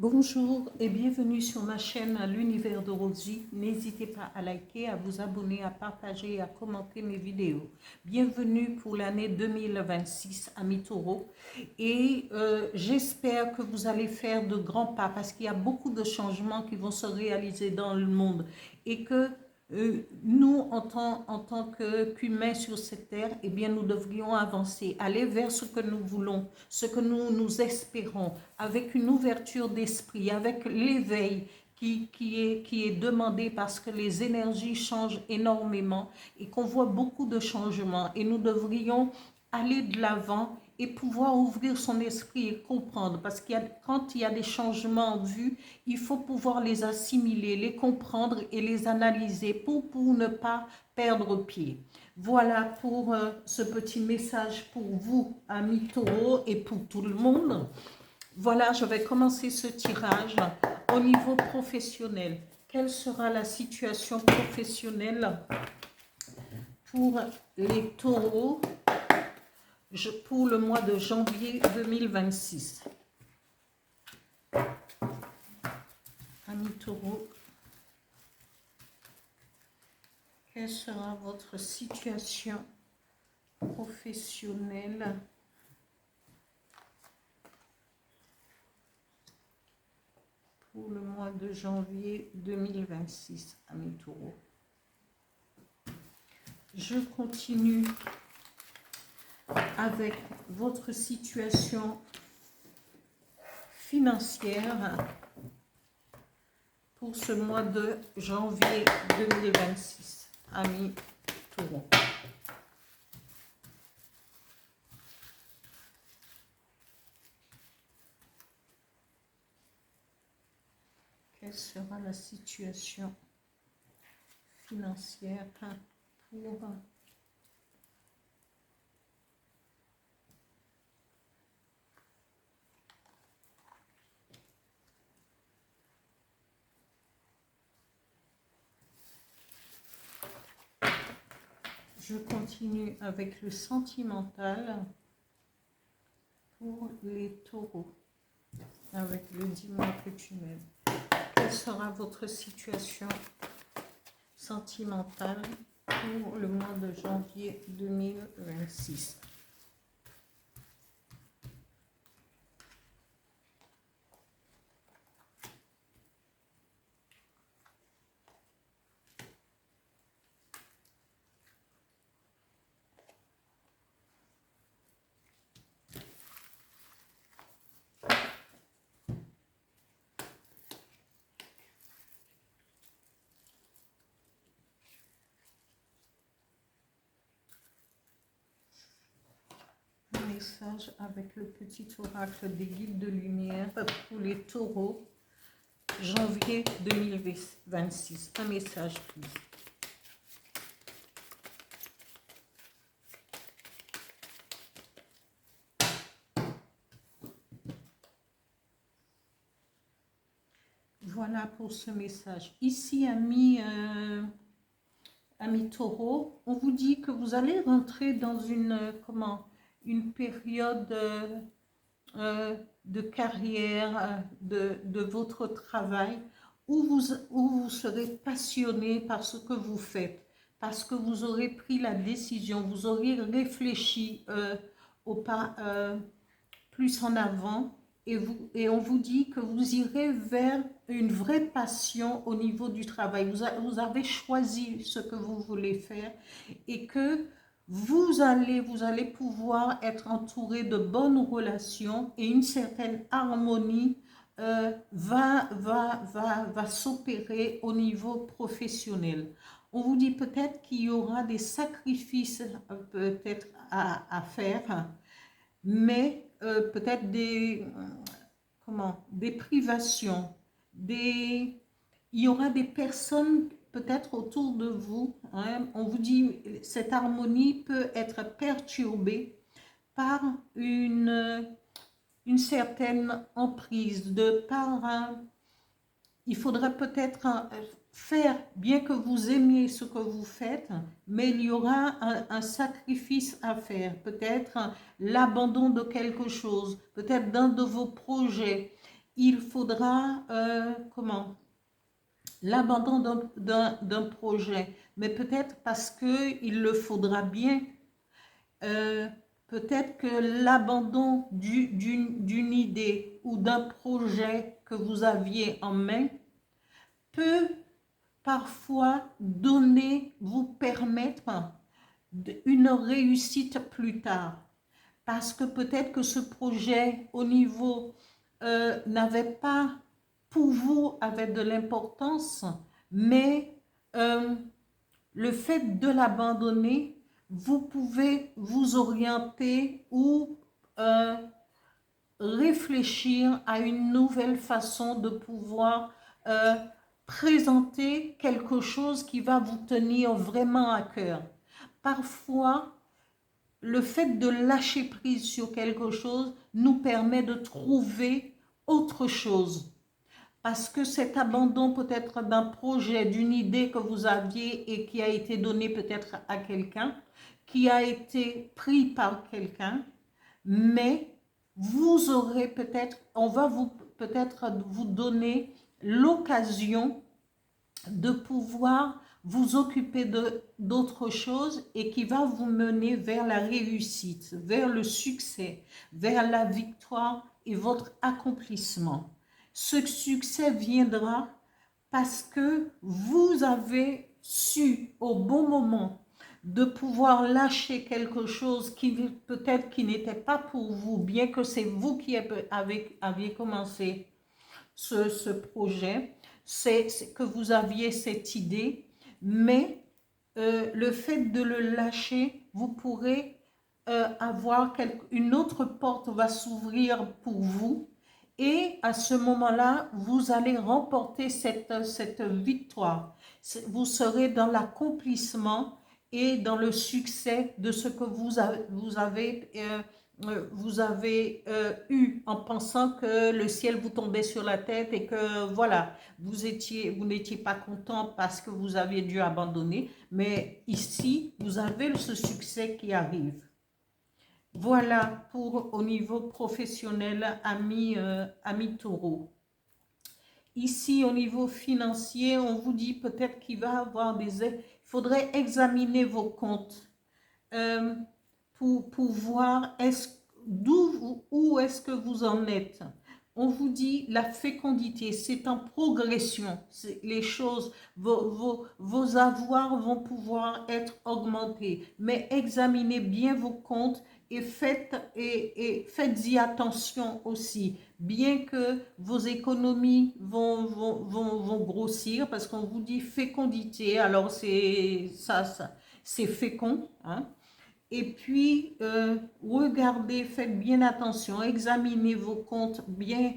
Bonjour et bienvenue sur ma chaîne L'Univers de Rosie. N'hésitez pas à liker, à vous abonner, à partager et à commenter mes vidéos. Bienvenue pour l'année 2026, amis taureaux. Et j'espère que vous allez faire de grands pas parce qu'il y a beaucoup de changements qui vont se réaliser dans le monde et que nous, en tant qu'humains sur cette terre, eh bien, nous devrions avancer, aller vers ce que nous voulons, ce que nous espérons, avec une ouverture d'esprit, avec l'éveil qui est demandé parce que les énergies changent énormément et qu'on voit beaucoup de changements. Et nous devrions aller de l'avant et pouvoir ouvrir son esprit et comprendre. Parce que quand il y a des changements en vue, il faut pouvoir les assimiler, les comprendre et les analyser pour ne pas perdre pied. Voilà pour ce petit message pour vous, amis taureaux, et pour tout le monde. Voilà, je vais commencer ce tirage au niveau professionnel. Quelle sera la situation professionnelle pour les taureaux pour le mois de janvier 2026? Amis taureaux, quelle sera votre situation professionnelle pour le mois de janvier 2026, amis taureaux? Je continue avec votre situation financière pour ce mois de janvier 2026, amis taureaux. Quelle sera la situation financière pour Je continue avec le sentimental pour les taureaux, avec le diamant que tu m'aimes. Quelle sera votre situation sentimentale pour le mois de janvier 2026? Message avec le petit oracle des guides de lumière pour les taureaux, janvier 2026. Un message, please. Voilà pour ce message. Ici, amis taureaux, on vous dit que vous allez rentrer dans une période de carrière, de votre travail, où vous serez passionné par ce que vous faites, parce que vous aurez pris la décision, vous aurez réfléchi au pas plus en avant, et on vous dit que vous irez vers une vraie passion au niveau du travail. Vous avez choisi ce que vous voulez faire et que vous allez pouvoir être entouré de bonnes relations et une certaine harmonie va s'opérer au niveau professionnel. On vous dit peut-être qu'il y aura des sacrifices peut-être à faire, mais peut-être des privations, il y aura des personnes peut-être autour de vous, hein, on vous dit cette harmonie peut être perturbée par une certaine emprise, il faudrait peut-être faire, bien que vous aimiez ce que vous faites, mais il y aura un sacrifice à faire, peut-être l'abandon de quelque chose, peut-être d'un de vos projets. il faudra, l'abandon d'un projet, mais peut-être parce qu'il le faudra bien. Peut-être que l'abandon d'une idée ou d'un projet que vous aviez en main peut parfois vous permettre une réussite plus tard. Parce que peut-être que ce projet au niveau n'avait pas, pour vous, avait de l'importance, mais le fait de l'abandonner, vous pouvez vous orienter ou euh, réfléchir à une nouvelle façon de pouvoir présenter quelque chose qui va vous tenir vraiment à cœur. Parfois, le fait de lâcher prise sur quelque chose nous permet de trouver autre chose. Parce que cet abandon peut-être d'un projet, d'une idée que vous aviez et qui a été donnée peut-être à quelqu'un, qui a été pris par quelqu'un, mais vous aurez peut-être, on va peut-être vous donner l'occasion de pouvoir vous occuper d'autres choses et qui va vous mener vers la réussite, vers le succès, vers la victoire et votre accomplissement. Ce succès viendra parce que vous avez su au bon moment de pouvoir lâcher quelque chose qui peut-être qui n'était pas pour vous, bien que c'est vous qui aviez commencé ce projet, c'est que vous aviez cette idée, mais le fait de le lâcher, vous pourrez avoir une autre porte va s'ouvrir pour vous et à ce moment-là, vous allez remporter cette victoire. Vous serez dans l'accomplissement et dans le succès de ce que vous avez eu en pensant que le ciel vous tombait sur la tête et que voilà, vous n'étiez pas content parce que vous aviez dû abandonner, mais ici, vous avez ce succès qui arrive. Voilà pour au niveau professionnel, ami taureau. Ici, au niveau financier, on vous dit peut-être qu'il va y avoir il faudrait examiner vos comptes pour voir où est-ce que vous en êtes. On vous dit la fécondité, c'est en progression. Les choses, vos avoirs vont pouvoir être augmentés. Mais examinez bien vos comptes et faites-y attention aussi. Bien que vos économies vont grossir, parce qu'on vous dit fécondité, alors c'est fécond, hein. Et puis, regardez, faites bien attention, examinez vos comptes bien,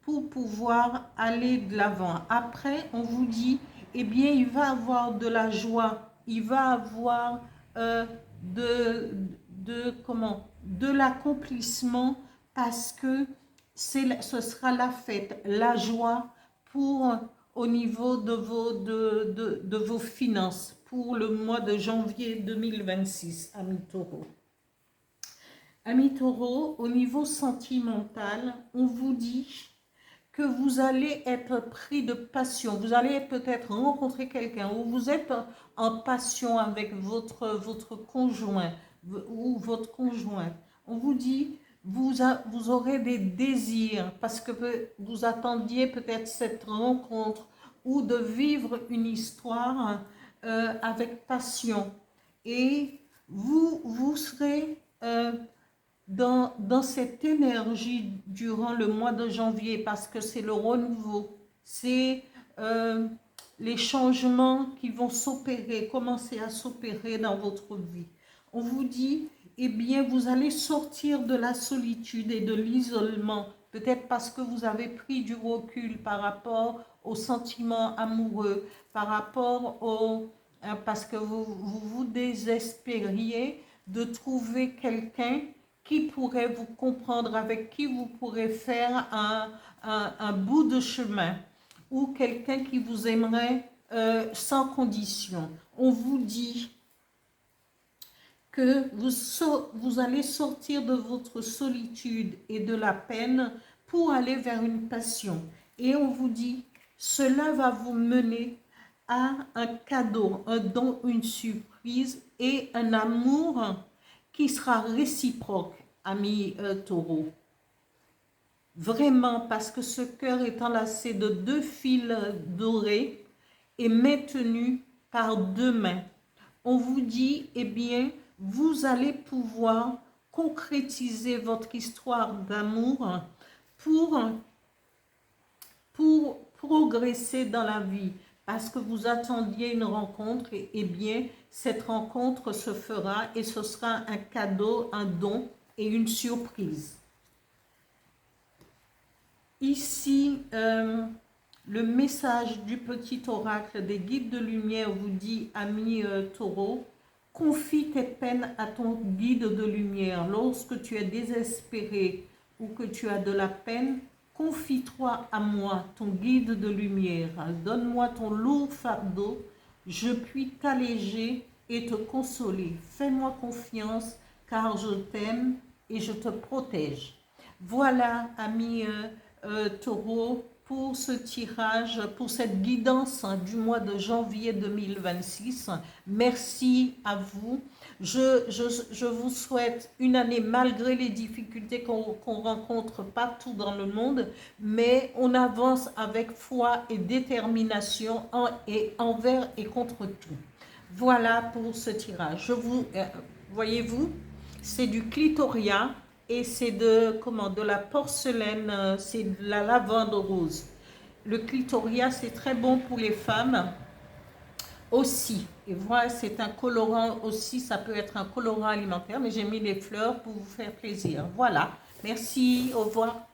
pour pouvoir aller de l'avant. Après, on vous dit, eh bien, il va avoir de la joie, il va avoir de l'accomplissement parce que ce sera la fête, la joie au niveau de vos finances pour le mois de janvier 2026, amis taureau. Amis taureau, au niveau sentimental, on vous dit que vous allez être pris de passion. Vous allez peut-être rencontrer quelqu'un ou vous êtes en passion avec votre conjoint ou votre conjointe. On vous dit vous aurez des désirs parce que vous attendiez peut-être cette rencontre ou de vivre une histoire avec passion. Et vous serez dans cette énergie durant le mois de janvier parce que c'est le renouveau, c'est les changements qui vont commencer à s'opérer dans votre vie. On vous dit, eh bien, vous allez sortir de la solitude et de l'isolement, peut-être parce que vous avez pris du recul par rapport aux sentiments amoureux, par rapport parce que vous désespériez de trouver quelqu'un qui pourrait vous comprendre, avec qui vous pourrez faire un bout de chemin, ou quelqu'un qui vous aimerait sans condition. On vous dit que vous allez sortir de votre solitude et de la peine pour aller vers une passion. Et on vous dit, cela va vous mener à un cadeau, un don, une surprise et un amour qui sera réciproque, ami Taureau. Vraiment, parce que ce cœur est enlacé de 2 fils dorés et maintenu par 2 mains. On vous dit, eh bien, vous allez pouvoir concrétiser votre histoire d'amour pour progresser dans la vie. Parce que vous attendiez une rencontre, et eh bien, cette rencontre se fera et ce sera un cadeau, un don et une surprise. Ici, le message du petit oracle des guides de lumière vous dit, ami Taureau, confie tes peines à ton guide de lumière. Lorsque tu es désespéré ou que tu as de la peine, confie-toi à moi, ton guide de lumière. Donne-moi ton lourd fardeau, je puis t'alléger et te consoler. Fais-moi confiance, car je t'aime et je te protège. Voilà, ami Taureau, pour ce tirage, pour cette guidance du mois de janvier 2026. Merci à vous. Je vous souhaite une année malgré les difficultés qu'on rencontre partout dans le monde, mais on avance avec foi et détermination envers et contre tout. Voilà pour ce tirage. Voyez-vous, c'est du clitoria. Et c'est de la porcelaine, c'est de la lavande rose. Le clitoria, c'est très bon pour les femmes aussi. Et voilà, c'est un colorant aussi, ça peut être un colorant alimentaire, mais j'ai mis les fleurs pour vous faire plaisir. Voilà, merci, au revoir.